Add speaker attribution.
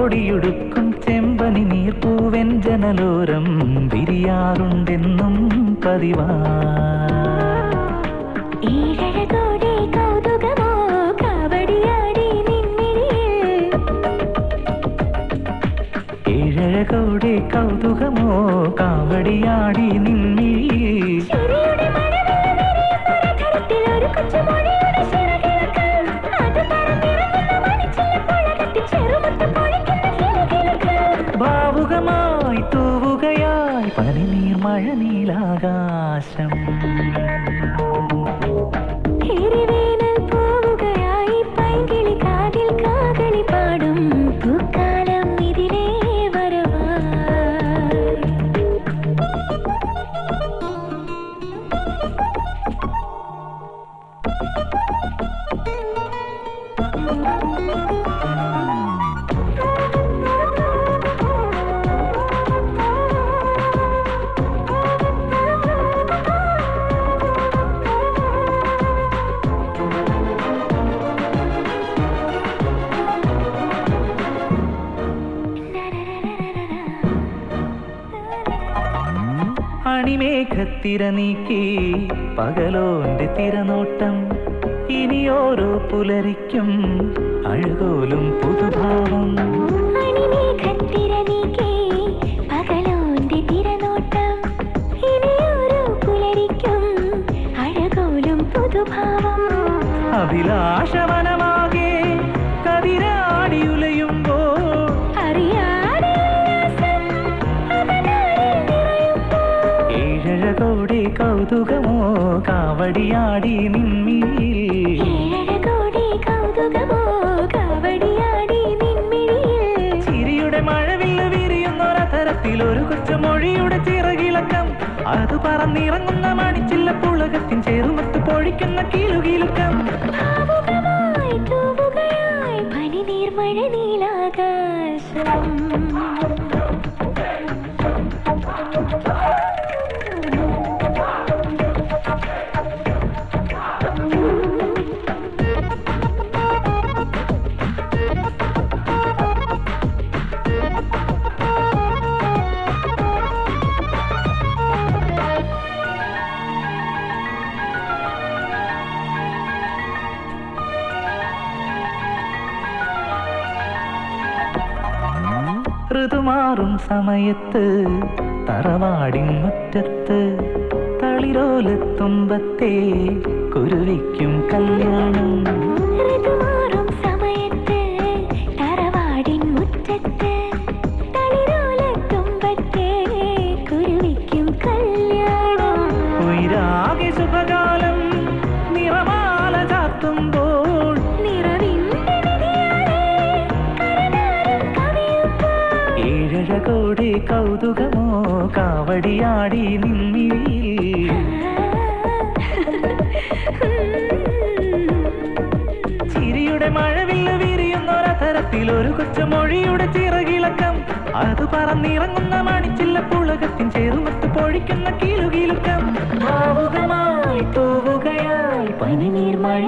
Speaker 1: കൊടിയുടുക്കും ചെമ്പനി നീർപ്പൂവൻ ജനലോരം വിരിയാറുണ്ടെന്നും പതിവാ. ഏഴഴകോടെ കൗതുകമോ കാവടിയാടി നിന്നിൽ. ഭാവുകമായി തൂവുകയായി പനിനീർ മഴനീലാകാശം. അണിമേഘത്തിര നീക്കി പകലോന്റെ തിരനോട്ടം. ഇനിയോരോ പുലരിക്കും അഴകോലും പുതുഭാവം.
Speaker 2: അണിമേഘത്തിര നീക്കി പകലോന്റെ തിരനോട്ടം. ഇനിയോരോ പുലരിക്കും അഴകോലും പുതുഭാവം.
Speaker 1: അഭിലാഷവനമാകെ കതിരാടിയുലയുമ്പോൾ ഏഴഴകോടെ കൗതുകമോ കാവടിയാടി നിന്നിൽ. ചിരിയുടെ മഴവില്ല് വിരിയുന്നൊരതരത്തിൽ ഒരു കൊച്ചുമൊഴിയുടെ ചിറകിളക്കം. അത് പറന്നിറങ്ങുന്ന മണിച്ചില്ല പുളകത്തിൻ ചേർമത്ത് പൊഴിക്കുന്ന കിലുകിലുക്കം.
Speaker 2: പനിനീർ മഴനീലാകാശം.
Speaker 1: ഋതുമാറും സമയത്ത് തറവാടിൻ മുറ്റത്ത് തളിരോലത്തുമ്പത്തെ കുരുവിക്കും കല്യാണം.
Speaker 2: ഋതുമാറും സമയത്ത് തറവാടിൻ മുറ്റത്ത് തളിരോലത്തുമ്പത്തെ കുരുവിക്കും കല്യാണം.
Speaker 1: ഉയരാകെ ശുഭകാലം നിറമാല ചാർത്തുമ്പോൾ ഏഴഴകോടെ കൗതുകമോ കാവടിയാടി നിന്നിൽ. ചിരിയുടെ മഴവില്ല് വിരിയുന്നൊരതരത്തിൽ ഒരു കൊച്ചുമൊഴിയുടെ ചിറകിളക്കം. അത് പറന്നിറങ്ങുന്ന മണിച്ചില്ല പുളകത്തിൻ ചേർമത്ത് പൊഴിക്കുന്ന കിലുകിലുക്കം. ഭാവുകമായി തൂവുകയായി പനിനീർ മഴ